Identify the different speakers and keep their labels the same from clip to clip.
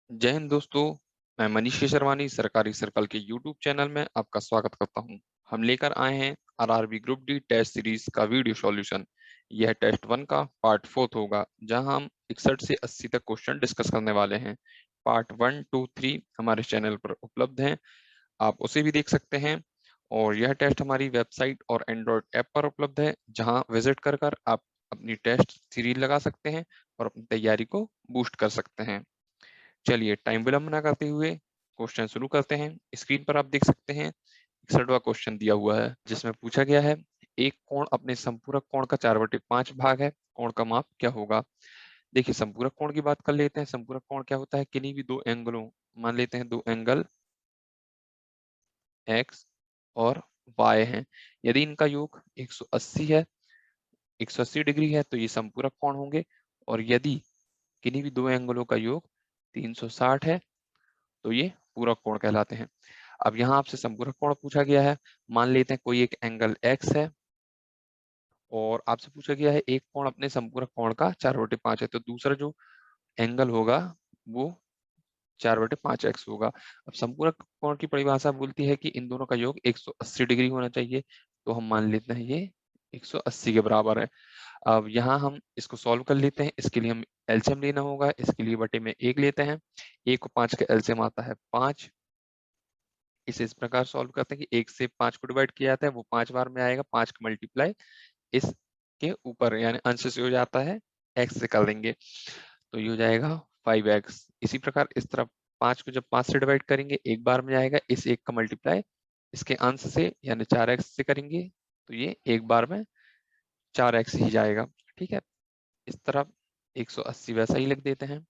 Speaker 1: जय हिंद दोस्तों। मैं मनीष केशरवानी सरकारी सर्कल के यूट्यूब चैनल में आपका स्वागत करता हूं। हम लेकर आए हैं RRB group D test series का वीडियो सॉल्यूशन। यह टेस्ट 1 का पार्ट 4 होगा, जहां हम 61 से 80 तक क्वेश्चन डिस्कस करने वाले हैं। पार्ट 1, 2, 3 हमारे चैनल पर उपलब्ध हैं, आप उसे भी देख सकते हैं। और यह टेस्ट हमारी वेबसाइट और एंड्रॉयड ऐप पर उपलब्ध है, जहां विजिट कर आप अपनी टेस्ट सीरीज लगा सकते हैं और अपनी तैयारी को बूस्ट कर सकते हैं। चलिए टाइम विलंब ना करते हुए क्वेश्चन शुरू करते हैं। स्क्रीन पर आप देख सकते हैं 61वां क्वेश्चन दिया हुआ है, जिसमें पूछा गया है एक कोण अपने संपूरक कोण का 4/5 भाग है, कोण का माप क्या होगा। देखिए संपूरक कोण की बात कर लेते हैं। संपूरक कोण क्या होता है, किन्हीं भी दो एंगलों, मान लेते हैं दो एंगल एक्स और वाई हैं, यदि इनका योग 180 है, 180 डिग्री है, तो ये संपूरक कोण होंगे। और यदि किन्हीं भी दो एंगलों का योग 360 है, तो ये पूरक कोण कहलाते हैं। अब यहाँ आपसे संपूरक कोण पूछा गया है। मान लेते हैं कोई एक एंगल x है और आपसे पूछा गया है एक कोण अपने संपूरक कोण का 4/5 है, तो दूसरा जो एंगल होगा वो 4/5x होगा। अब संपूरक कोण की परिभाषा बोलती है कि इन दोनों का योग 180 डिग्री होना चाहिए, तो हम मान लेते हैं ये 180 के बराबर है। अब यहाँ हम इसको सॉल्व कर लेते हैं। इसके लिए हम एलसीएम लेना होगा, इसके लिए बटे में 1 लेते हैं। 1 को 5 का एलसीएम आता है 5। इसे इस प्रकार सॉल्व करते हैं कि 1 से 5 को डिवाइड किया जाता है, वो 5 बार में आएगा। 5 का मल्टीप्लाई इसके ऊपर यानी अंश से हो जाता है, x से कर देंगे, तो ये हो जाएगा 5x। इसी प्रकार इस तरफ 5 को जब 5 से डिवाइड करेंगे एक बार में आएगा, इस 1 का मल्टीप्लाई इसके अंश से यानी 4x से करेंगे, तो ये एक बार में 4x ही जाएगा। ठीक है, इस तरफ 180 वैसा ही लिख देते हैं।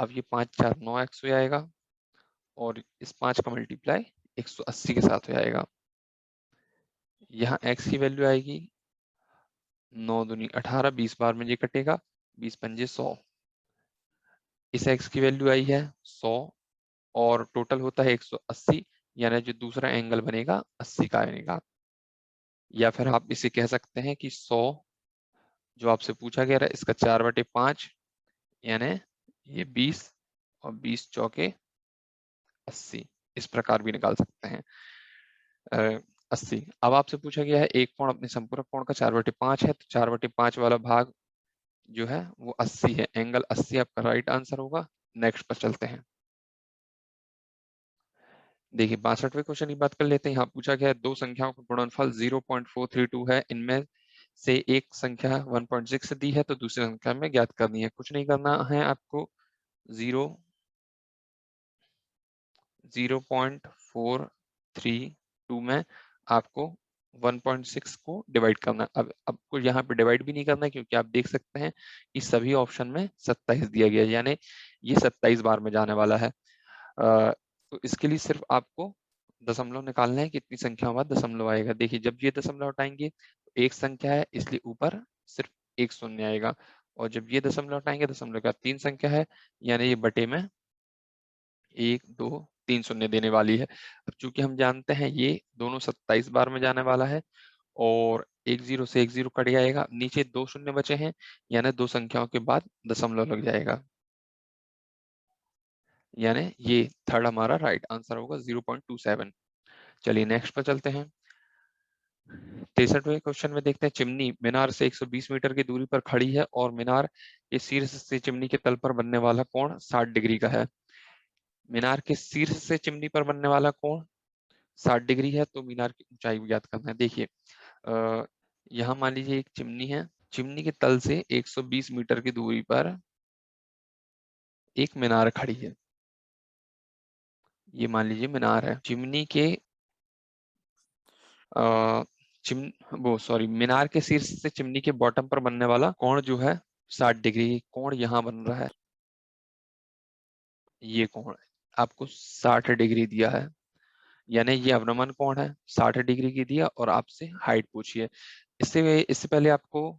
Speaker 1: अब ये 5 4 9x हो जाएगा और इस 5 का मल्टीप्लाई 180 के साथ हो जाएगा। यहाँ x की वैल्यू आएगी 9 दूनी 18, 20 बार में ये कटेगा, 20 पंजे 100। इस x की वैल्यू आई है 100 और टोटल होता है 180, यानी जो दूसरा एंगल बनेगा 80 का बनेगा। या फिर आप इसे कह सकते हैं कि 100 जो आपसे पूछा गया है इसका 4/5 यानी ये 20 और 20 चौके 80, इस प्रकार भी निकाल सकते हैं। 80। अब आपसे पूछा गया है एक कोण अपने संपूरक कोण का 4/5 है, तो 4/5 वाला भाग जो है वो 80 है। एंगल 80 आपका राइट आंसर होगा। नेक्स्ट पर चलते हैं। देखिए 62वें क्वेश्चन की बात कर लेते हैं। यहाँ पूछा गया है दो संख्याओं का गुणनफल 0.432 है, इनमें से एक संख्या 1.6 दी है, तो दूसरी संख्या में ज्ञात करनी है। कुछ नहीं करना है आपको, 0.432 में आपको 1.6 को डिवाइड करना है। अब आपको यहाँ पे डिवाइड भी नहीं करना है, क्योंकि आप देख सकते हैं कि सभी ऑप्शन में 27 दिया गया है, यानी ये 27 बार में जाने वाला है। तो इसके लिए सिर्फ आपको दशमलव निकालना है, कितनी संख्या बाद दशमलव आएगा। देखिए जब ये दशमलव हटाएंगे तो एक संख्या है, इसलिए ऊपर सिर्फ एक शून्य आएगा, और जब ये दशमलव हटाएंगे दशमलव का 3 संख्या है, यानी ये बटे में 1 2 3 शून्य देने वाली है। अब चूंकि हम जानते हैं ये दोनों 27 बार में जाने वाला है और एक जीरो से एक जीरो कट जाएगा, नीचे 2 शून्य बचे हैं, यानी दो संख्याओं के बाद दशमलव लग जाएगा, यानी ये थर्ड हमारा राइट आंसर होगा 0.27। चलिए नेक्स्ट पर चलते हैं। 63वें क्वेश्चन में देखते हैं चिमनी मीनार से 120 मीटर की दूरी पर खड़ी है और मीनार के शीर्ष से चिमनी के तल पर बनने वाला कोण 60 डिग्री का है। मीनार के शीर्ष से चिमनी पर बनने वाला कोण 60 डिग्री है, तो मीनार की ऊंचाई भी ज्ञात करना है। देखिए यहाँ मान लीजिए एक चिमनी है, चिमनी के तल से 120 मीटर की दूरी पर एक मीनार खड़ी है। ये मान लीजिए मीनार है। चिमनी के अ, चिम वो सॉरी मीनार के शीर्ष से चिमनी के बॉटम पर बनने वाला कोण जो है 60 डिग्री। कोण यहाँ बन रहा है, ये कोण आपको 60 डिग्री दिया है, यानी ये अवनमन कोण है, 60 डिग्री की दिया और आपसे हाइट पूछिए। इससे पहले आपको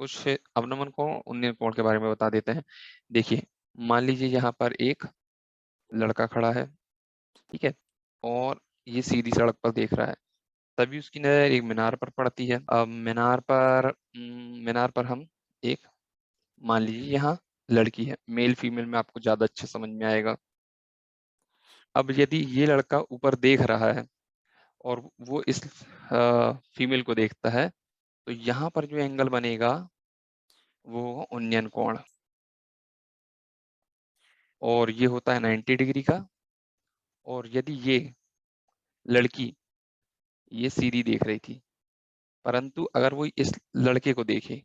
Speaker 1: कुछ अवनमन कोण उन्नयन कोण के बारे में बता देते हैं। देखिए मान लीजिए यहाँ पर एक लड़का खड़ा है, ठीक है, और ये सीधी सड़क पर देख रहा है, तभी उसकी नजर एक मीनार पर पड़ती है। अब मीनार पर हम एक मान लीजिए यहाँ लड़की है, मेल फीमेल में आपको ज्यादा अच्छे समझ में आएगा। अब यदि ये लड़का ऊपर देख रहा है और वो इस फीमेल को देखता है, तो यहाँ पर जो एंगल बनेगा वो होगा उन्नयन कोण, और ये होता है 90 डिग्री का। और यदि ये लड़की ये सीधी देख रही थी, परंतु अगर वो इस लड़के को देखे,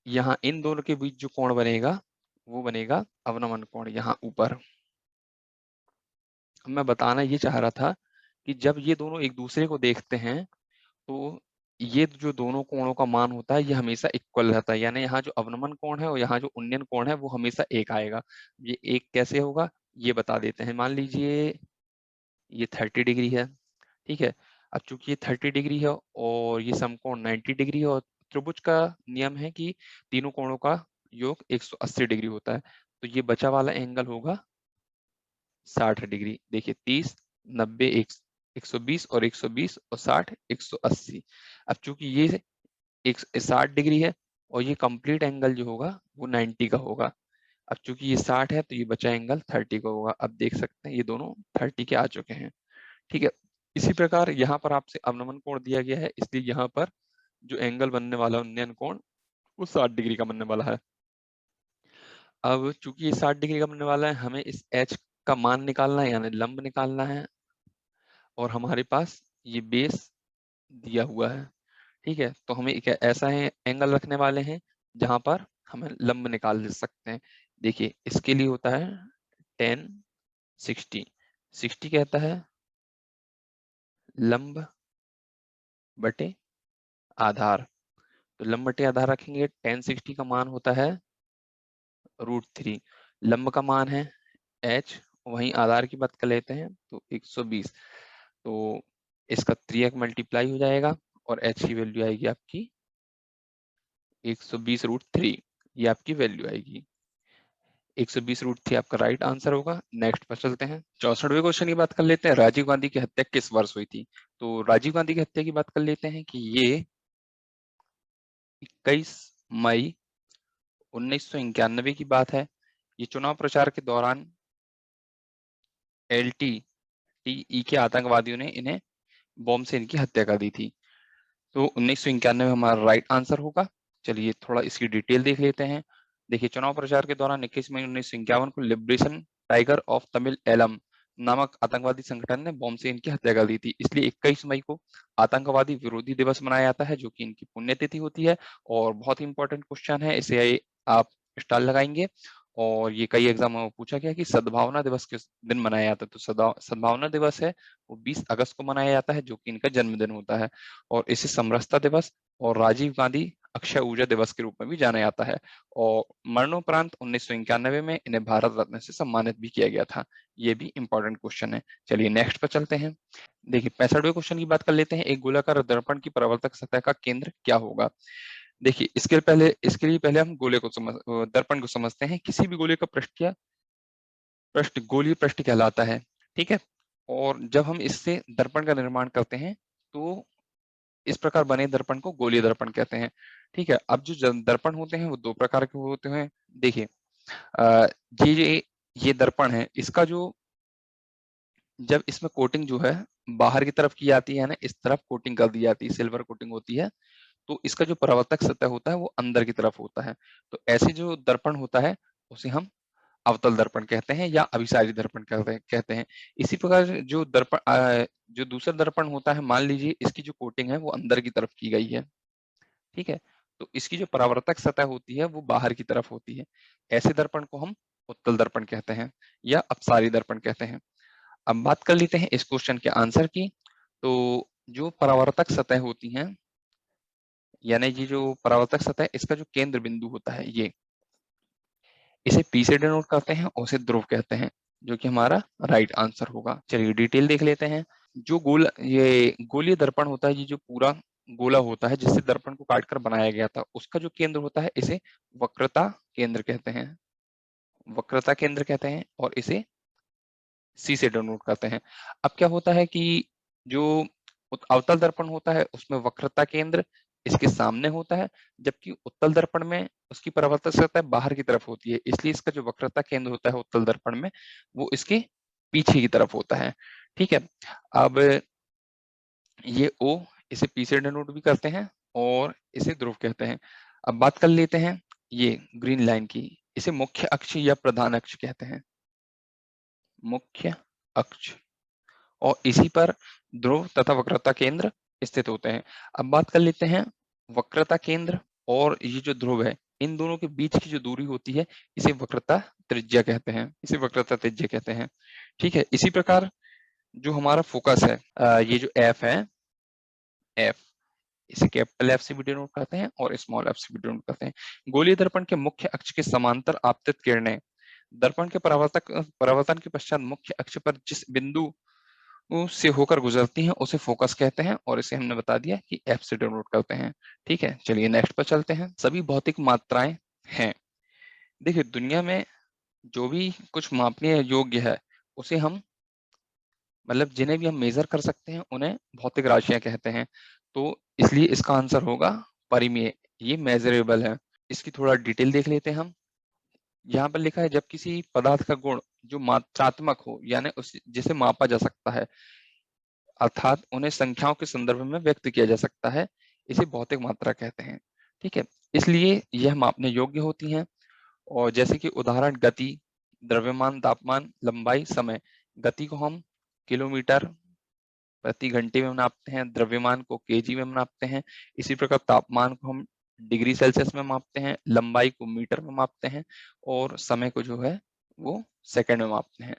Speaker 1: यहाँ इन दोनों के बीच जो कोण बनेगा वो बनेगा अवनमन कोण यहाँ ऊपर। मैं बताना ये चाह रहा था कि जब ये दोनों एक दूसरे को देखते हैं, तो ये जो दोनों कोणों का मान होता है ये हमेशा इक्वल रहता है, यानी यहाँ जो अवनमन कोण है और यहाँ जो उन्नयन कोण है वो हमेशा एक आएगा। ये एक कैसे होगा ये बता देते हैं। मान लीजिए ये 30 डिग्री है, ठीक है। अब चूंकि ये 30 डिग्री है और ये समकोण 90 डिग्री है, और त्रिभुज का नियम है कि तीनों कोणों का योग 180 डिग्री होता है, तो ये बचा वाला एंगल होगा 60 डिग्री। देखिए 30, 90, 120 और 120 और 60, 180। अब चूंकि ये 60 डिग्री है और ये कंप्लीट एंगल जो होगा वो 90 का होगा। अब चूंकि ये 60 है तो ये बचा एंगल 30 का होगा। अब देख सकते हैं ये दोनों 30 के आ चुके हैं, ठीक है। इसी प्रकार यहाँ पर आपसे अवनमन कोण दिया गया है, इसलिए यहाँ पर जो एंगल बनने वाला है उन्नयन कोण वो 60 डिग्री का बनने वाला है। अब चूंकि ये 60 डिग्री का बनने वाला है, हमें इस एच का मान निकालना है यानी लंब निकालना है, और हमारे पास ये बेस दिया हुआ है, ठीक है। तो हमें एक ऐसा है एंगल रखने वाले हैं जहां पर हमें लंब निकाल दे सकते हैं। देखिए इसके लिए होता है 10, 60। 60 कहता है लंब बटे आधार, तो लंब बटे आधार रखेंगे। 1060 का मान होता है √3, लंब का मान है h, वहीं आधार की बात कर लेते हैं तो 120, तो इसका 3x मल्टीप्लाई हो जाएगा और h की वैल्यू आएगी आपकी 120√3, ये आपकी वैल्यू आएगी 120√3, आपका राइट आंसर होगा। नेक्स्ट पर चलते हैं। 64वें क्वेश्चन की बात कर लेते हैं, राजीव गांधी की हत्या किस वर्ष हुई थी। तो राजीव गांधी की हत्या की बात कर लेते हैं कि ये 21 मई 1991 की बात है। ये चुनाव प्रचार के दौरान LTTE के आतंकवादियों ने इन्हें बॉम्ब से इनकी हत्या कर दी थी। तो 1991 हमारा राइट आंसर होगा। चलिए थोड़ा इसकी डिटेल देख लेते हैं। देखिए चुनाव प्रचार के दौरान 21 मई 1951 को liberation tiger of Tamil Eelam नामक आतंकवादी संगठन ने बॉम्ब से इनकी हत्या कर दी थी, इसलिए 21 मई को आतंकवादी विरोधी दिवस मनाया जाता है, जो कि इनकी पुण्यतिथि होती है। और बहुत ही इंपॉर्टेंट क्वेश्चन है, इसे आप स्टार लगाएंगे। और ये कई एग्जाम में पूछा गया कि सद्भावना दिवस किस दिन मनाया जाता है, तो सद्भावना दिवस है वो 20 अगस्त को मनाया जाता है, जो कि इनका जन्मदिन होता है। और इसे समरसता दिवस और राजीव गांधी अक्षय ऊर्जा दिवस के रूप में भी जाना जाता है। और मरणोपरांत 1991 में इन्हें भारत रत्न से सम्मानित भी किया गया था। ये भी इंपॉर्टेंट क्वेश्चन है। चलिए नेक्स्ट पर चलते हैं। देखिए 65वें क्वेश्चन की बात कर लेते हैं, एक गोलाकार दर्पण की परावर्तक सतह का केंद्र क्या होगा। देखिए इसके लिए पहले हम गोले को दर्पण को समझते हैं। किसी भी गोले का पृष्ठ गोलीय पृष्ठ कहलाता है, ठीक है। और जब हम इससे दर्पण का निर्माण करते हैं तो इस प्रकार बने दर्पण को गोलीय दर्पण कहते हैं, ठीक है। अब जो दर्पण होते हैं वो दो प्रकार के होते हैं। देखिए अ, ये दर्पण है, इसका जो जब इसमें कोटिंग जो है बाहर की तरफ की जाती है ना, इस तरफ कोटिंग कर दी जाती है, सिल्वर कोटिंग होती है, तो इसका जो परावर्तक सतह होता है वो अंदर की तरफ होता है। तो ऐसे जो दर्पण होता है उसे हम अवतल दर्पण कहते हैं या अभिसारी दर्पण कहते हैं। इसी प्रकार जो दूसरा दर्पण होता है, मान लीजिए इसकी जो कोटिंग है वो अंदर की तरफ की गई है, ठीक है। तो इसकी जो परावर्तक सतह होती है वो बाहर की तरफ होती है। ऐसे दर्पण को हम उत्तल दर्पण कहते हैं या अपसारी दर्पण कहते हैं। अब बात कर लेते हैं इस क्वेश्चन के आंसर की। तो जो परावर्तक सतह होती हैं, यानी ये जो परावर्तक सतह इसका जो केंद्र बिंदु होता है, ये इसे P से डिनोट करते हैं और उसे ध्रुव कहते हैं, जो कि हमारा राइट आंसर होगा। चलिए डिटेल देख लेते हैं। ये गोलीय दर्पण होता है, ये जो पूरा गोला होता है जिससे दर्पण को काटकर बनाया गया था, उसका जो केंद्र होता है इसे वक्रता केंद्र कहते हैं, वक्रता केंद्र कहते हैं, और इसे C से डिनोट करते हैं। अब क्या होता है कि जो अवतल दर्पण होता है उसमें वक्रता केंद्र इसके सामने होता है, जबकि उत्तल दर्पण में उसकी परावर्तक सतह बाहर की तरफ होती है, इसलिए इसका जो वक्रता केंद्र होता है उत्तल दर्पण में वो इसके पीछे की तरफ होता है। ठीक है, अब ये O, इसे P से डिनोट भी करते हैं और इसे ध्रुव कहते हैं। अब बात कर लेते हैं ये ग्रीन लाइन की, इसे मुख्य अक्ष या प्रधान अक्ष कहते हैं, मुख्य अक्ष, और इसी पर ध्रुव तथा वक्रता केंद्र स्थित होते हैं। अब बात कर लेते हैं वक्रता केंद्र और ये जो ध्रुव है, इन दोनों के बीच की जो दूरी होती है इसे वक्रता त्रिज्या कहते हैं, इसे वक्रता त्रिज्या कहते हैं। ठीक है, इसी प्रकार जो हमारा फोकस है, ये जो एफ है, एफ, इसे कैपिटल एफ से भी डिनोट करते हैं और स्मॉल एफ से भी डिनोट करते हैं। गोलीय दर्पण के मुख्य अक्ष के समांतर आपतित किरणें दर्पण के परावर्तन के पश्चात मुख्य अक्ष पर जिस बिंदु से होकर गुजरती हैं उसे फोकस कहते हैं, और इसे हमने बता दिया कि एफ से डिनोट करते हैं। ठीक है, चलिए नेक्स्ट पर चलते हैं। सभी भौतिक मात्राएं हैं, देखिए दुनिया में जो भी कुछ मापनीय योग्य है उसे हम, मतलब जिन्हें भी हम मेजर कर सकते हैं उन्हें भौतिक राशियां कहते हैं। तो इसलिए इसका आंसर होगा परिमेय, ये मेजरेबल है। इसकी थोड़ा डिटेल देख लेते हैं हम। यहाँ पर लिखा है जब किसी पदार्थ का गुण जो मात्रात्मक हो, यानी उस जिसे मापा जा सकता है, अर्थात उन्हें संख्याओं के संदर्भ में व्यक्त किया जा सकता है, इसे भौतिक मात्रा कहते हैं। ठीक है, इसलिए यह मापने योग्य होती हैं। और जैसे कि उदाहरण गति, द्रव्यमान, तापमान, लंबाई, समय। गति को हम किलोमीटर प्रति घंटे में नापते हैं, द्रव्यमान को केजी में नापते हैं, इसी प्रकार तापमान को हम डिग्री सेल्सियस में मापते हैं, लंबाई को मीटर में मापते हैं, और समय को जो है वो सेकंड में मापते हैं।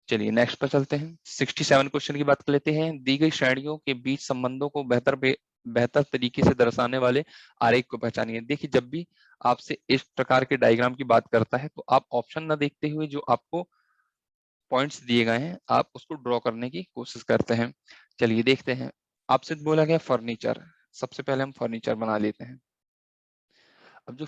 Speaker 1: चलिए नेक्स्ट पर चलते हैं। 67 क्वेश्चन की बात कर लेते हैं। दी गई श्रेणियों के बीच संबंधों को बेहतर तरीके से दर्शाने वाले आरेख को पहचानिए। देखिए जब भी आपसे इस प्रकार के डायग्राम की बात करता है तो आप ऑप्शन ना देखते हुए जो आपको पॉइंट्स दिए गए हैं आप उसको ड्रॉ करने की कोशिश करते हैं। चलिए देखते हैं। आपसे बोला गया फर्नीचर, सबसे पहले हम फर्नीचर बना लेते हैं। अब जो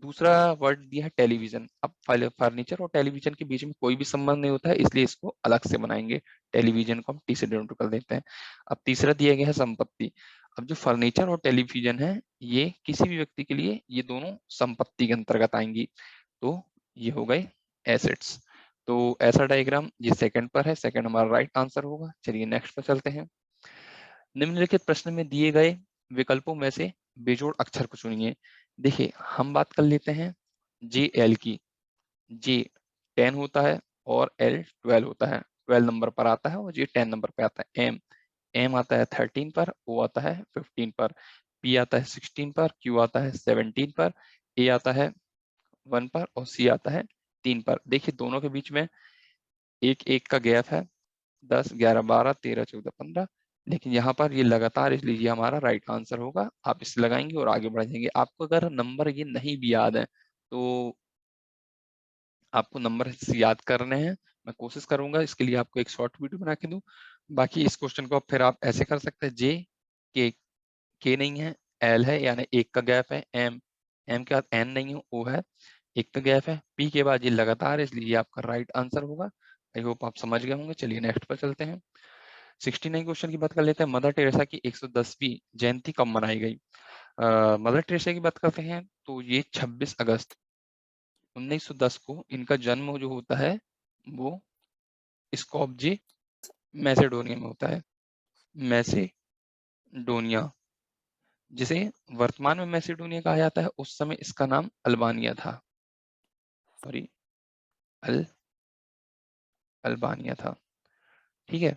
Speaker 1: दूसरा वर्ड दिया है टेलीविजन, अब फर्नीचर और टेलीविजन के बीच में कोई भी संबंध नहीं होता है, इसलिए इसको अलग से बनाएंगे। टेलीविजन को हम टी से डिनोट कर देते हैं। अब तीसरा दिया गया है संपत्ति। अब जो फर्नीचर और टेलीविजन है ये किसी भी व्यक्ति के लिए ये दोनों संपत्ति के अंतर्गत आएंगी, तो ये हो गए एसेट्स। तो ऐसा डायग्राम ये सेकंड पर है, सेकंड हमारा राइट आंसर होगा। चलिए नेक्स्ट पर चलते हैं। निम्नलिखित प्रश्न में दिए गए विकल्पों में से बेजोड़ अक्षर को चुनिए। देखिए हम बात कर लेते हैं जे एल की। जे 10 होता है और एल 12 होता है, 12 नंबर पर आता है और जे 10 नंबर पर आता है। एम, एम आता है 13 पर, ओ आता है 15 पर, पी आता है 16 पर, क्यू आता है 17 पर, ए आता है 1 पर और सी आता है 3 पर। देखिए दोनों के बीच में एक एक का गैप है, 10, 11, 12, 13, 14, 15, लेकिन यहाँ पर ये लगातार, इसलिए ये हमारा राइट आंसर होगा। आप इसे लगाएंगे और आगे बढ़ जाएंगे। आपको अगर नंबर ये नहीं भी याद है तो आपको नंबर याद करने हैं, मैं कोशिश करूंगा इसके लिए आपको एक शॉर्ट वीडियो बना के दूं। बाकी इस क्वेश्चन को फिर आप ऐसे कर सकते हैं, जे के नहीं है, एल है यानी एक का गैप है, एम, एम के बाद एन नहीं है, ओ है, एक का गैप है, पी के बाद ये लगातार है, इसलिए ये आपका राइट आंसर होगा। आई होप आप समझ गए होंगे। चलिए नेक्स्ट पर चलते हैं। 69 क्वेश्चन की बात कर लेते हैं। मदर टेरेसा की 110वीं जयंती कब मनाई गई? मदर टेरेसा की बात करते हैं तो ये 26 अगस्त 1910 को इनका जन्म जो होता है वो स्कॉपजे मैसेडोनिया में होता है। मैसेडोनिया, जिसे वर्तमान में मैसेडोनिया कहा जाता है, उस समय इसका नाम अल्बानिया था, सॉरी अल्बानिया था। ठीक है,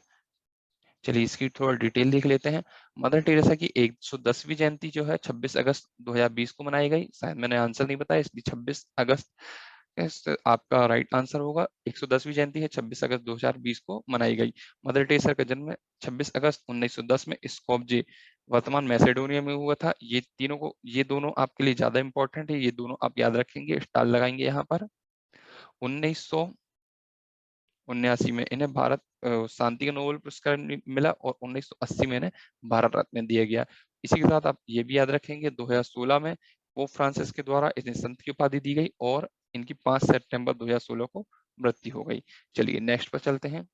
Speaker 1: चलिए इसकी थोड़ा डिटेल देख लेते हैं। मदर टेरेसा की 110वीं जयंती जो है 26 अगस्त 2020 को मनाई गई। शायद मैंने आंसर नहीं बताया, इसलिए 26 अगस्त आपका राइट आंसर होगा। 110वीं जयंती है, 26 अगस्त 2020 को मनाई गई। मदर टेरेसा का जन्म 26 अगस्त 1910 में स्कोपजे वर्तमान मैसेडोनिया में हुआ था। ये दोनों आपके लिए ज्यादा इंपॉर्टेंट है, ये दोनों आप याद रखेंगे, स्टार लगाएंगे यहाँ पर। 1979 में इन्हें भारत शांति का नोबेल पुरस्कार मिला और 1980 में इन्हें भारत रत्न दिया गया। इसी के साथ आप ये भी याद रखेंगे 2016 में पोप फ्रांसिस के द्वारा इन्हें संत की उपाधि दी गई और इनकी 5 सितंबर 2016 को मृत्यु हो गई। चलिए नेक्स्ट पर चलते हैं।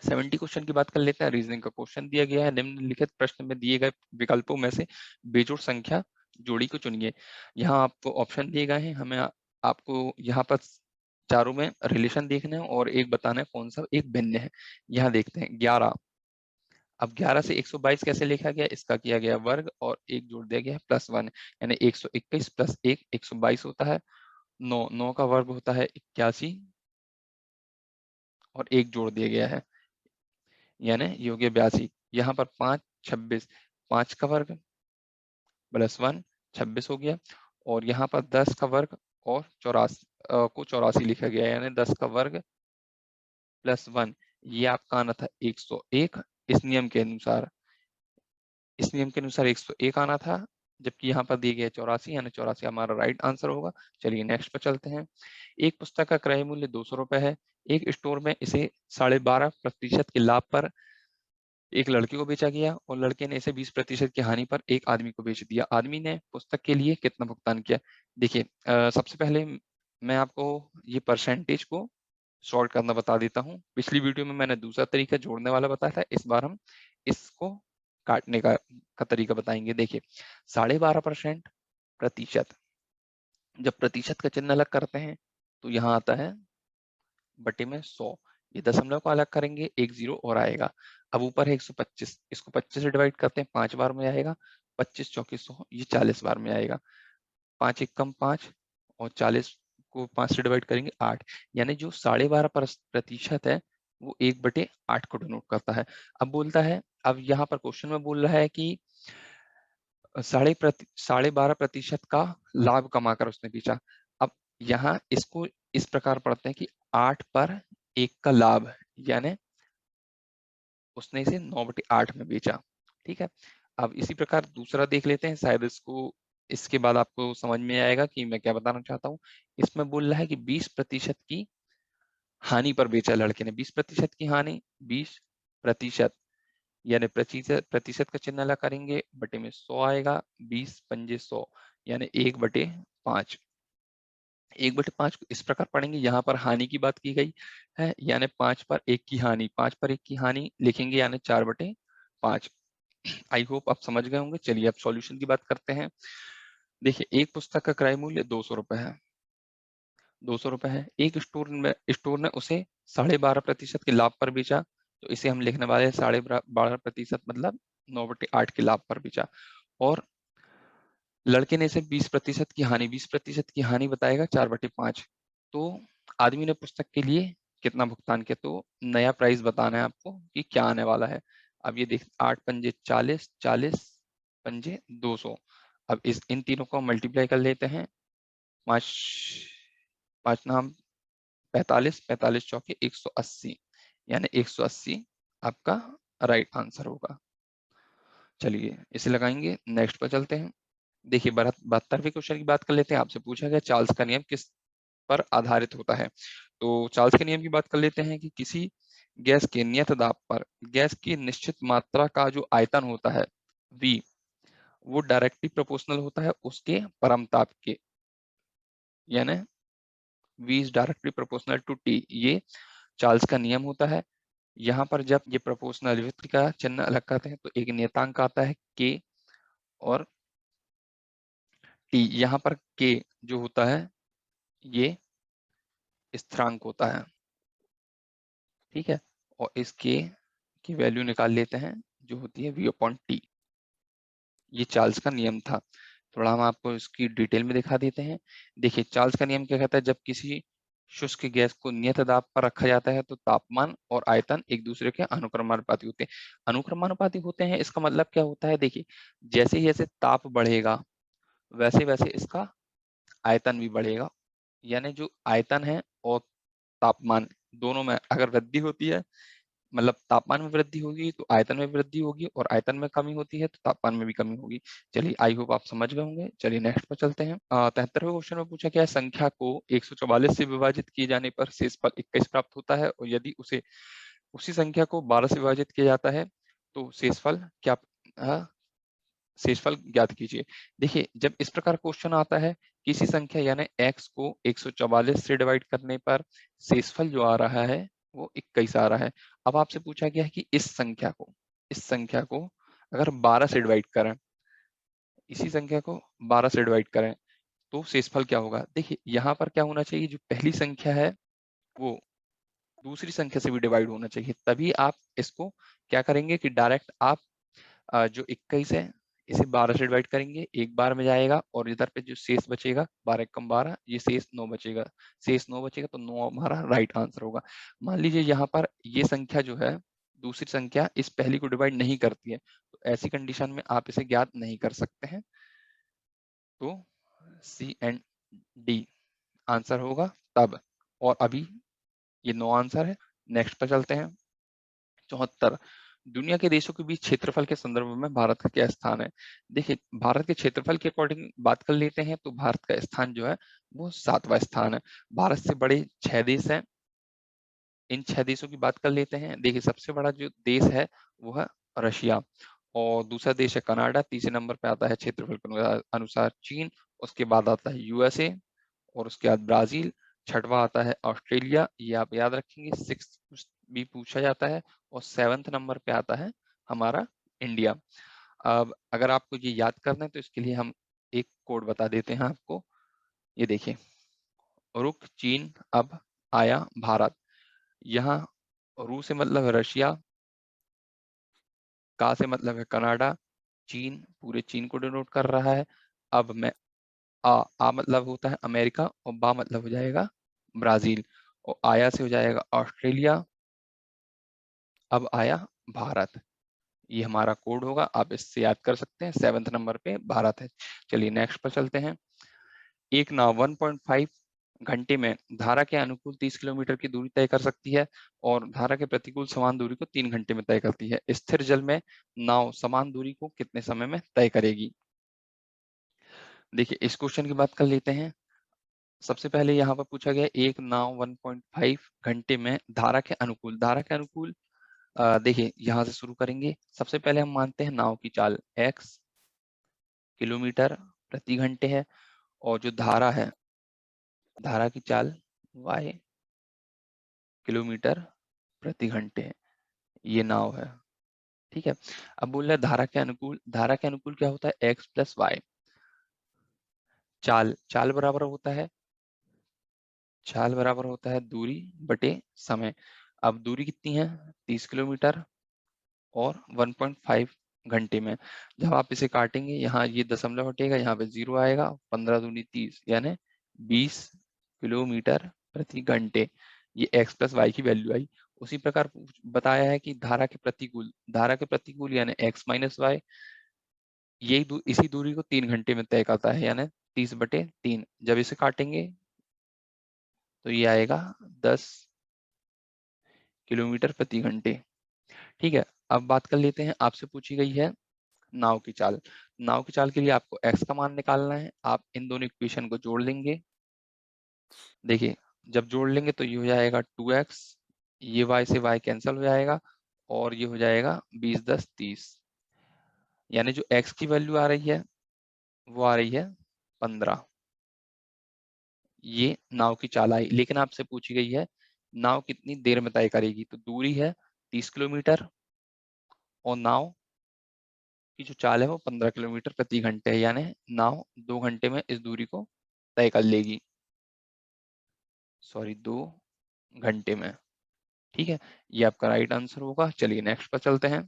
Speaker 1: 70 क्वेश्चन की बात कर लेते हैं। रीजनिंग का क्वेश्चन दिया गया है। निम्नलिखित प्रश्न में दिए गए विकल्पों में से बेजोड़ संख्या जोड़ी को चुनिए। यहाँ आपको ऑप्शन दिए गए हैं, हमें आपको यहाँ पर चारों में रिलेशन देखना है और एक बताना है कौन सा एक भिन्न है। यहाँ देखते हैं 11। अब 11 से 122 कैसे लिखा गया, इसका किया गया वर्ग और एक जोड़ दिया गया है +1, यानी 121 + 1 122 होता है। 9 9 का वर्ग होता है 81 और एक जोड़ दिया गया है, यानी ये हो गया 82। यहाँ पर 5 26, 5 का वर्ग +1 26 हो गया, और यहाँ पर 10 का वर्ग और 84 लिखा गया है, यानी 10 का वर्ग +1, ये आपका आना था 101। इस नियम के अनुसार 101 आना था, जबकि यहाँ पर दिए गए 84, यानी 84 हमारा राइट आंसर होगा। चलिए नेक्स्ट पर चलते हैं। एक पुस्तक का क्रय मूल्य 200 रुपए है। एक स्टोर में इसे 12.5% के लाभ पर एक लड़के को बेचा गया, और लड़के ने इसे 20% की हानि पर एक आदमी को बेच दिया। आदमी ने पुस्तक के लिए कितना भुगतान किया? देखिए, सबसे पहले मैं आपको ये परसेंटेज को सॉल्व करना बता देता हूँ। पिछली वीडियो में मैंने दूसरा तरीका जोड़ने वाला बताया था, इस बार हम इसको काटने का तरीका बताएंगे। देखिए 12.5% प्रतिशत, जब प्रतिशत का चिन्ह अलग करते हैं तो यहाँ आता है बटे में 100, ये दशमलव को अलग करेंगे, एक जीरो और आएगा। अब ऊपर है 125, इसको 25 से डिवाइड करते हैं, 5 बार में आएगा। 25 चौकी 100, ये 40 बार में आएगा। 5 एकम 5 और 40 को 5 से डिवाइड करेंगे 8, यानी जो 12.5% है वो 1/8 को डिनोट करता है। अब बोलता है, अब यहाँ पर क्वेश्चन में बोल रहा है कि 12.5% का लाभ कमाकर उसने बेचा। अब यहाँ इसको इस प्रकार पढ़ते हैं कि 8 पर 1 का लाभ, यानी उसने इसे 9/8 में बेचा। ठीक है, अब इसी प्रकार दूसरा देख लेते हैं, शायद इसके बाद आपको समझ में आएगा कि मैं क्या बताना चाहता हूँ। इसमें बोल रहा है कि 20% की हानि पर बेचा लड़के ने। 20% की हानि, 20%, यानी प्रतिशत प्रतिशत का चिन्ह अलग करेंगे, बटे में 100 आएगा। 20 पंजे 100, यानी 1/5। 1/5 को इस प्रकार पढ़ेंगे, यहाँ पर हानि की बात की गई है, यानी 5 पर 1 की हानि, 5 पर 1 की हानि लिखेंगे, यानी 4/5। आई होप आप समझ गए होंगे। चलिए अब सॉल्यूशन की बात करते हैं। देखिए एक पुस्तक का क्रय मूल्य 200 रुपए है। 200 रुपए है, एक स्टोर ने उसे 12.5% के लाभ पर बेचा, तो इसे हम लिखने वाले हैं 12.5% मतलब 9/8 के लाभ पर बेचा। और लड़के ने इसे 20% की हानि, 20% की हानि बताएगा 4/5। तो आदमी ने पुस्तक के लिए कितना भुगतान किया, तो नया प्राइस बताना है आपको कि क्या आने वाला है। अब ये देख 8 पंजे 40, 40 पंजे 200। अब इन तीनों को मल्टीप्लाई कर लेते हैं। 5 5 नाम 45, 45 चौके 180, यानी 180 आपका राइट आंसर होगा। चलिए इसे लगाएंगे, नेक्स्ट पर चलते हैं। देखिए 72वें क्वेश्चन की बात कर लेते हैं। आपसे पूछा गया चार्ल्स का नियम किस पर आधारित होता है। तो चार्ल्स के नियम की बात कर लेते हैं कि किसी गैस के नियत दाब पर गैस की निश्चित मात्रा का जो आयतन होता है V, वो डायरेक्टली प्रोपोर्शनल होता है उसके परमताप के, यानी V is directly proportional to T। ये चार्ल्स का नियम होता है। यहाँ पर जब ये प्रोपोर्शनल व्युत्क्रम का चिन्ह अलग करते हैं तो एक नियतांक आता है K और T। यहाँ पर K जो होता है ये स्थिरांक होता है, ठीक है, और इस K की वैल्यू निकाल लेते हैं जो होती है V/T। ये चार्ल्स का नियम था। थोड़ा हम आपको इसकी डिटेल में दिखा देते हैं। देखिए चार्ल्स का नियम क्या कहता है, जब किसी शुष्क गैस को नियत दाब पर रखा जाता है तो तापमान और आयतन एक दूसरे के अनुक्रमानुपाती होते हैं। अनुक्रमानुपाती होते हैं, इसका मतलब क्या होता है, देखिए जैसे जैसे ताप बढ़ेगा वैसे वैसे इसका आयतन भी बढ़ेगा, यानी जो आयतन है और तापमान दोनों में अगर वृद्धि होती है, मतलब तापमान में वृद्धि होगी तो आयतन में वृद्धि होगी, और आयतन में कमी होती है तो तापमान में भी कमी होगी। चलिए आई होप आप समझ गए होंगे। चलिए नेक्स्ट पर चलते हैं। 73वें क्वेश्चन में पूछा गया संख्या को 144 से विभाजित किए जाने पर शेषफल 21 प्राप्त होता है, और यदि उसी संख्या को 12 से विभाजित किया जाता है तो शेषफल क्या, शेषफल ज्ञात कीजिए। देखिए जब इस प्रकार क्वेश्चन आता है, किसी संख्या यानी x को 144 से डिवाइड करने पर शेषफल जो आ रहा है वो 21 आ रहा है। अब आपसे पूछा गया है कि इस संख्या को अगर 12 से डिवाइड करें, इसी संख्या को 12 से डिवाइड करें तो शेषफल क्या होगा। देखिए यहाँ पर क्या होना चाहिए, जो पहली संख्या है वो दूसरी संख्या से भी डिवाइड होना चाहिए, तभी आप इसको क्या करेंगे कि डायरेक्ट आप जो 21 है इसे 12 से डिवाइड करेंगे, एक बार में जाएगा और इधर पे जो शेष बचेगा 12 कम 12, ये शेष 9 बचेगा, शेष 9 बचेगा तो 9 हमारा राइट आंसर होगा। मान लीजिए यहाँ पर ये संख्या जो है दूसरी संख्या इस पहली को डिवाइड नहीं करती है, तो ऐसी कंडीशन में आप इसे ज्ञात नहीं कर सकते हैं, तो सी एंड डी आंसर होगा तब। और अभी ये 9 आंसर है। नेक्स्ट पर चलते हैं। 74, दुनिया के देशों के बीच क्षेत्रफल के संदर्भ में भारत का क्या स्थान है? देखिए, भारत के क्षेत्रफल के अकॉर्डिंग बात कर लेते हैं तो भारत का स्थान जो है वो 7वां स्थान है। भारत से बड़े 6 देश हैं, इन 6 देशों की बात कर लेते हैं। देखिए, सबसे बड़ा जो देश है वो है रशिया, और दूसरा देश है कनाडा, तीसरे नंबर पे आता है क्षेत्रफल के अनुसार चीन, उसके बाद आता है यूएसए, और उसके बाद ब्राजील, छठवां आता है ऑस्ट्रेलिया, ये आप याद रखेंगे, 6 भी पूछा जाता है, और 7th नंबर पे आता है हमारा इंडिया। अब अगर आपको ये याद करना है तो इसके लिए हम एक कोड बता देते हैं आपको। ये देखिए, रुक चीन अब आया भारत, यहाँ रू से मतलब है रशिया, का से मतलब है कनाडा, चीन पूरे चीन को डिनोट कर रहा है। अब मैं आ मतलब होता है अमेरिका, और बा मतलब हो जाएगा ब्राजील, और आया से हो जाएगा ऑस्ट्रेलिया, अब आया भारत। ये हमारा कोड होगा, आप इससे याद कर सकते हैं, 7th नंबर पे भारत है। चलिए नेक्स्ट पर चलते हैं। एक नाव 1.5 घंटे में धारा के अनुकूल 30 किलोमीटर की दूरी तय कर सकती है, और धारा के प्रतिकूल समान दूरी को 3 घंटे में तय करती है। स्थिर जल में नाव समान दूरी को कितने समय में तय करेगी? देखिए, इस क्वेश्चन की बात कर लेते हैं। सबसे पहले यहाँ पर पूछा गया एक नाव 1.5 घंटे में धारा के अनुकूल, धारा के अनुकूल देखिए यहाँ से शुरू करेंगे। सबसे पहले हम मानते हैं नाव की चाल x किलोमीटर प्रति घंटे है, और जो धारा है, धारा की चाल y किलोमीटर प्रति घंटे है, ये नाव है। ठीक है, अब बोल रहा है धारा के अनुकूल, धारा के अनुकूल क्या होता है? x प्लस वाई, चाल, चाल बराबर होता है, चाल बराबर होता है दूरी बटे समय। अब दूरी कितनी है? 30 किलोमीटर, और 1.5 घंटे में। जब आप इसे काटेंगे, यहाँ ये दशमलव हटेगा, यहाँ पे 0 आएगा, 15 दूनी 30 यानी 20 किलोमीटर प्रति घंटे। ये x प्लस वाई की वैल्यू आई। उसी प्रकार बताया है कि धारा के प्रतिकूल, धारा के प्रतिकूल यानी x माइनस वाई, यही इसी दूरी को 3 घंटे में तय करता है, यानी 30/3। जब इसे काटेंगे तो ये आएगा 10 किलोमीटर प्रति घंटे। ठीक है, अब बात कर लेते हैं, आपसे पूछी गई है नाव की चाल। नाव की चाल के लिए आपको x का मान निकालना है। आप इन दोनों इक्वेशन को जोड़ लेंगे। देखिए, जब जोड़ लेंगे तो ये हो जाएगा 2x, ये y से y कैंसिल हो जाएगा, और ये हो जाएगा 20 10 30, यानी जो x की वैल्यू आ रही है वो आ रही है 15। ये नाव की चाल आई, लेकिन आपसे पूछी गई है नाव कितनी देर में तय करेगी। तो दूरी है 30 किलोमीटर, और नाव की जो चाल है वो 15 किलोमीटर प्रति घंटे है, यानी नाव 2 घंटे में इस दूरी को तय कर लेगी। सॉरी, 2 घंटे में। ठीक है, ये आपका राइट आंसर होगा। चलिए नेक्स्ट पर चलते हैं।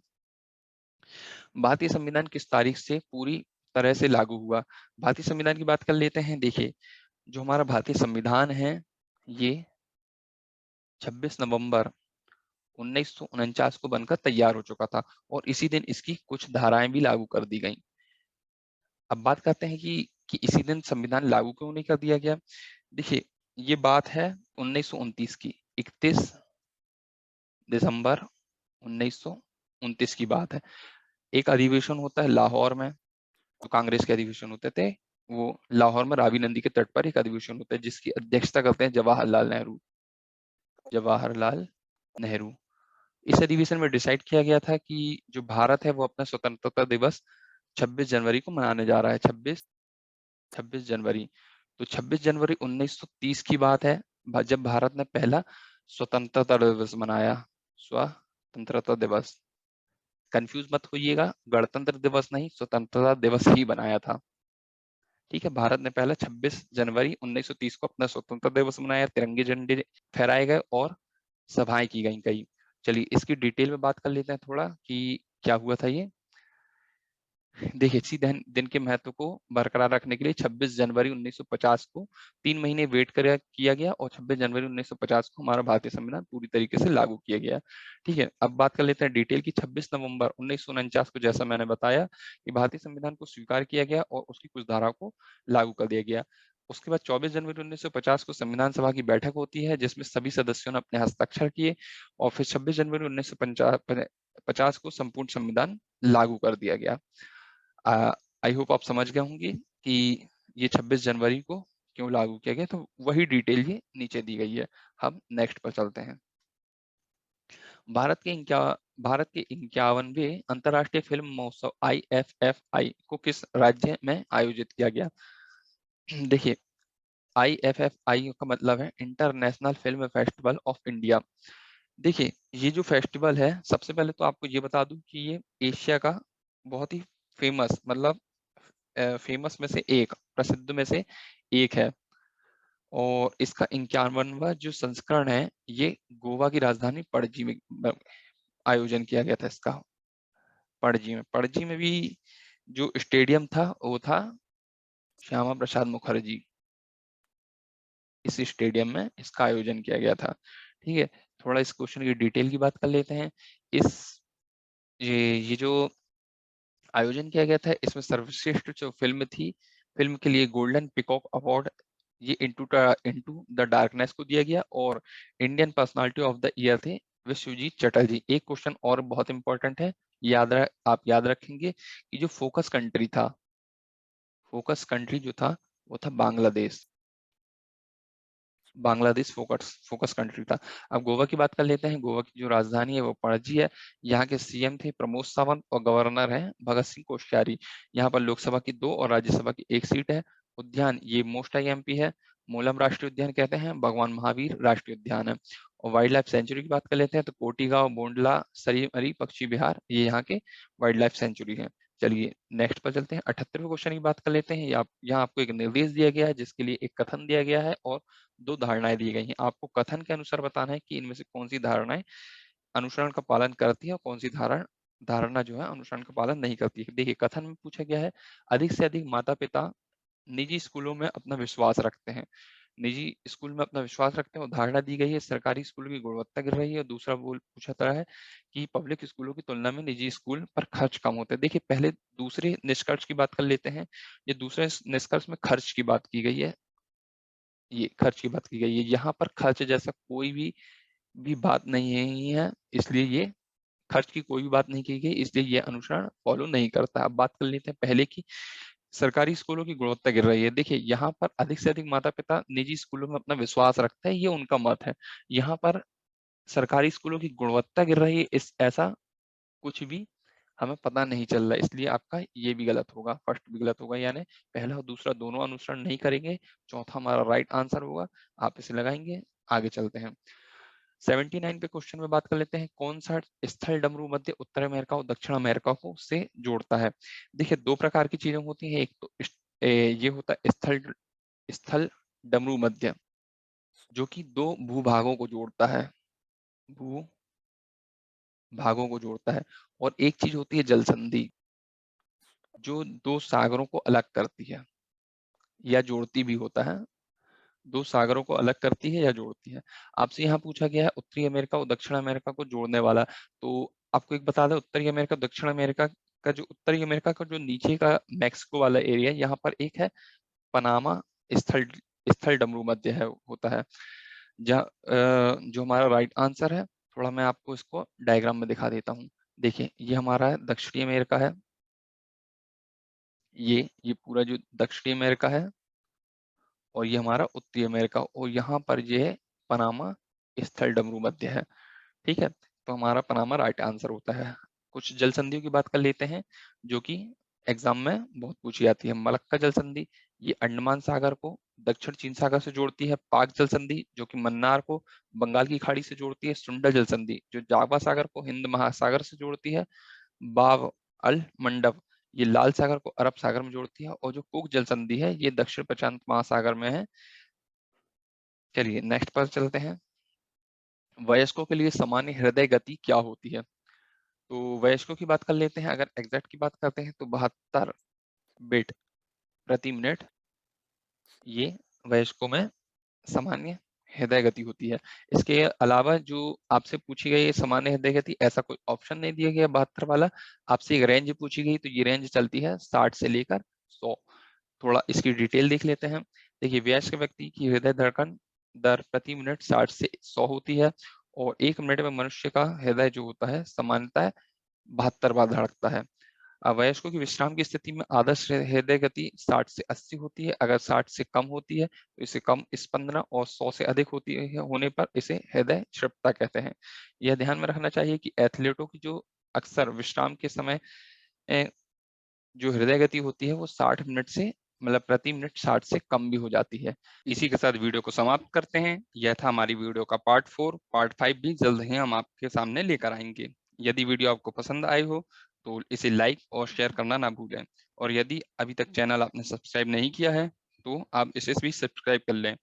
Speaker 1: भारतीय संविधान किस तारीख से पूरी तरह से लागू हुआ? भारतीय संविधान की बात कर लेते हैं। देखिए, जो हमारा भारतीय संविधान है ये 26 नवंबर 1949 को बनकर तैयार हो चुका था, और इसी दिन इसकी कुछ धाराएं भी लागू कर दी गई। अब बात करते हैं कि इसी दिन संविधान लागू क्यों नहीं कर दिया गया। देखिए, ये बात है 1929 की, 31 दिसंबर 1929 की बात है। एक अधिवेशन होता है लाहौर में, जो कांग्रेस के अधिवेशन होते थे, वो लाहौर में रावी नदी के तट पर एक अधिवेशन होता है, जिसकी अध्यक्षता करते हैं जवाहरलाल नेहरू, जवाहरलाल नेहरू। इस अधिवेशन में डिसाइड किया गया था कि जो भारत है वो अपना स्वतंत्रता दिवस 26 जनवरी को मनाने जा रहा है। 26 जनवरी, तो 26 जनवरी 1930 की बात है, जब भारत ने पहला स्वतंत्रता दिवस मनाया। स्वतंत्रता दिवस, कंफ्यूज मत होइएगा, गणतंत्र दिवस नहीं, स्वतंत्रता दिवस ही बनाया था। ठीक है, भारत ने पहला 26 जनवरी 1930 को अपना स्वतंत्रता दिवस मनाया, तिरंगे झंडे फहराए गए और सभाएं की गई कई। चलिए इसकी डिटेल में बात कर लेते हैं थोड़ा कि क्या हुआ था ये। देखिए, इसी दिन के महत्व को बरकरार रखने के लिए 26 जनवरी 1950 को 3 महीने वेट किया गया और 26 जनवरी 1950 को हमारा भारतीय संविधान पूरी तरीके से लागू किया गया। ठीक है, अब बात कर लेते हैं डिटेल की। 26 नवंबर 1949 को, जैसा मैंने बताया, कि भारतीय संविधान को स्वीकार किया गया और उसकी कुछ धाराओं को लागू कर दिया गया। उसके बाद 24 जनवरी 1950 को संविधान सभा की बैठक होती है जिसमें सभी सदस्यों ने अपने हस्ताक्षर किए और फिर 26 जनवरी 1950 को संपूर्ण संविधान लागू कर दिया गया। आई होप आप समझ गए होंगे कि ये 26 जनवरी को क्यों लागू किया गया, तो वही डिटेल ये नीचे दी गई है। हम नेक्स्ट पर चलते हैं। भारत के 51वें अंतर्राष्ट्रीय फिल्म महोत्सव IFFI को किस राज्य में आयोजित किया गया? देखिए, IFFI का मतलब है international film festival of India. देखिए, ये जो फेस्टिवल है, सबसे पहले तो आपको ये बता दूं कि ये एशिया का बहुत ही फेमस, मतलब फेमस में से एक, प्रसिद्ध में से एक है और इसका 51वां जो संस्करण है, ये गोवा की राजधानी पणजी में आयोजन किया गया था इसका। पणजी में भी जो स्टेडियम था वो था श्यामा प्रसाद मुखर्जी। इस स्टेडियम में इसका आयोजन किया गया था। ठीक है, थोड़ा इस क्वेश्चन की डिटेल की बात कर लेते हैं। इस ये जो आयोजन किया गया था, इसमें सर्वश्रेष्ठ जो फिल्म थी, फिल्म के लिए गोल्डन पिकॉक अवार्ड ये इनटू द डार्कनेस को दिया गया और Indian personality of the year थे विश्वजीत चटर्जी। एक क्वेश्चन और बहुत इंपॉर्टेंट है, आप याद रखेंगे कि जो फोकस कंट्री जो था वो था Bangladesh. Bangladesh focus focus country था। अब गोवा की बात कर लेते हैं। गोवा की जो राजधानी है वो पणजी है। यहाँ के सीएम थे प्रमोद सावंत और गवर्नर हैं भगत सिंह कोश्यारी। यहाँ पर लोकसभा की 2 और राज्यसभा की 1 सीट है। उद्यान ये मोस्ट आईएमपी है। मोलम राष्ट्रीय उद्यान कहते हैं, भगवान महावीर राष्ट्रीय उद्यान है। और वाइल्ड लाइफ सेंचुरी की बात कर लेते हैं तो कोटीगांव, बोंडला, सरीमरी पक्षी विहार ये यहाँ के वाइल्ड लाइफ सेंचुरी है। चलिए नेक्स्ट पर चलते हैं। 78वें क्वेश्चन की बात कर लेते हैं। यहाँ आपको एक निर्देश दिया गया है जिसके लिए एक कथन दिया गया है और 2 धारणाएं दी गई हैं। आपको कथन के अनुसार बताना है कि इनमें से कौन सी धारणाएं अनुसरण का पालन करती है और कौन सी धारणा जो है अनुसरण का पालन नहीं करती है। देखिए, कथन में पूछा गया है, अधिक से अधिक माता पिता निजी स्कूलों में अपना विश्वास रखते हैं। निजी स्कूल में अपना विश्वास रखते हैं और धारणा दी गई है सरकारी स्कूलों की गुणवत्ता गिर रही है। और दूसरा बोल पूछा था है कि पब्लिक स्कूलों की तुलना में निजी स्कूल पर खर्च कम होता है। देखिए, पहले दूसरे निष्कर्ष की बात कर लेते हैं। ये दूसरे निष्कर्ष में खर्च की बात की गई है। ये खर्च की बात की गई है, यहाँ पर खर्च जैसा कोई भी बात नहीं है, इसलिए ये खर्च की कोई भी बात नहीं की गई, इसलिए ये अनुसरण फॉलो नहीं करता। अब बात कर लेते हैं पहले की, सरकारी स्कूलों की गुणवत्ता गिर रही है। देखिए, यहाँ पर अधिक से अधिक माता पिता निजी स्कूलों में अपना विश्वास रखते हैं, ये उनका मत है। यहाँ पर सरकारी स्कूलों की गुणवत्ता गिर रही है, इस ऐसा कुछ भी हमें पता नहीं चल रहा है, इसलिए आपका ये भी गलत होगा, फर्स्ट भी गलत होगा, यानी पहला और दूसरा दोनों अनुसरण नहीं करेंगे। चौथा हमारा राइट आंसर होगा। आप इसे लगाएंगे। आगे चलते हैं। 79 पे क्वेश्चन में बात कर लेते हैं। कौन सा स्थल डमरू मध्य उत्तर अमेरिका और दक्षिण अमेरिका को से जोड़ता है? देखिए, 2 प्रकार की चीजें होती हैं। एक तो ये होता है स्थल डमरू मध्य, जो कि 2 भूभागों को जोड़ता है, भूभागों को जोड़ता है। और एक चीज होती है जल संधि, जो 2 सागरों को अलग करती है या जोड़ती भी होता है। 2 सागरों को अलग करती है या जोड़ती है। आपसे यहाँ पूछा गया है उत्तरी अमेरिका और दक्षिण अमेरिका को जोड़ने वाला। तो आपको एक बता दें, उत्तरी अमेरिका दक्षिण अमेरिका का जो उत्तरी अमेरिका का जो नीचे का मैक्सिको वाला एरिया, यहाँ पर एक है पनामा स्थल स्थल डमरू मध्य है होता है, जहाँ जो हमारा राइट आंसर है। थोड़ा मैं आपको इसको डायग्राम में दिखा देता हूँ। देखिए, ये हमारा है दक्षिणी अमेरिका है, ये पूरा जो दक्षिणी अमेरिका है, और ये हमारा उत्तरी अमेरिका, और यहाँ पर ये है पनामा स्थल डमरू मध्य है। ठीक है, तो हमारा पनामा राइट आंसर होता है। कुछ जल संधियों की बात कर लेते हैं जो कि एग्जाम में बहुत पूछी जाती है। मलक्का जल संधि, ये अंडमान सागर को दक्षिण चीन सागर से जोड़ती है। पाक जल संधि, जो कि मन्नार को बंगाल की खाड़ी से जोड़ती है। सुंडा जल संधि, जो जावा सागर को हिंद महासागर से जोड़ती है। बाव अल मंडप, ये लाल सागर को अरब सागर में जोड़ती है, और जो कुक जल संधि है ये दक्षिण प्रशांत महासागर में है। चलिए नेक्स्ट पर चलते हैं। वयस्कों के लिए सामान्य हृदय गति क्या होती है? तो वयस्कों की बात कर लेते हैं। अगर एग्जैक्ट की बात करते हैं तो 72 बीट प्रति मिनट ये वयस्कों में सामान्य हृदय गति होती है। इसके अलावा जो आपसे पूछी गई है सामान्य हृदय गति, ऐसा कोई ऑप्शन नहीं दिया गया 72 वाला। आपसे एक रेंज पूछी गई, तो ये रेंज चलती है 60 से लेकर 100। थोड़ा इसकी डिटेल देख लेते हैं। देखिए, वयस्क व्यक्ति की हृदय धड़कन दर प्रति मिनट 60 से 100 होती है, और 1 मिनट में मनुष्य का हृदय जो होता है सामान्यतः 72 बार धड़कता है। वयस्कों की विश्राम की स्थिति में आदर्श हृदय गति 60 से 80 होती है। अगर 60 से कम होती है तो इसे कम स्पंदना, और 100 से अधिक होती है होने पर इसे हृदय क्षिप्तता कहते हैं। यह ध्यान में रखना चाहिए कि एथलीटों की जो अक्सर विश्राम के समय जो हृदय गति होती है वो 60 मिनट से मतलब प्रति मिनट 60 से कम भी हो जाती है। इसी के साथ वीडियो को समाप्त करते हैं। यह था हमारी वीडियो का पार्ट 4। पार्ट 5 भी जल्द ही हम आपके सामने लेकर आएंगे। यदि वीडियो आपको पसंद आई हो तो इसे लाइक और शेयर करना ना भूलें, और यदि अभी तक चैनल आपने सब्सक्राइब नहीं किया है तो आप इसे भी सब्सक्राइब कर लें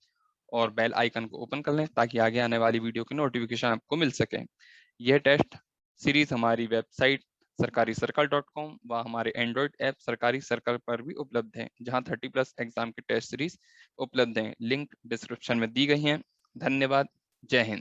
Speaker 1: और बेल आइकन को ओपन कर लें, ताकि आगे आने वाली वीडियो की नोटिफिकेशन आपको मिल सके। यह टेस्ट सीरीज हमारी वेबसाइट सरकारी सर्कल.com व हमारे एंड्रॉइड ऐप सरकारी सर्कल पर भी उपलब्ध है, जहां 30+ एग्जाम की टेस्ट सीरीज उपलब्ध हैं। लिंक डिस्क्रिप्शन में दी गई हैं। धन्यवाद। जय हिंद।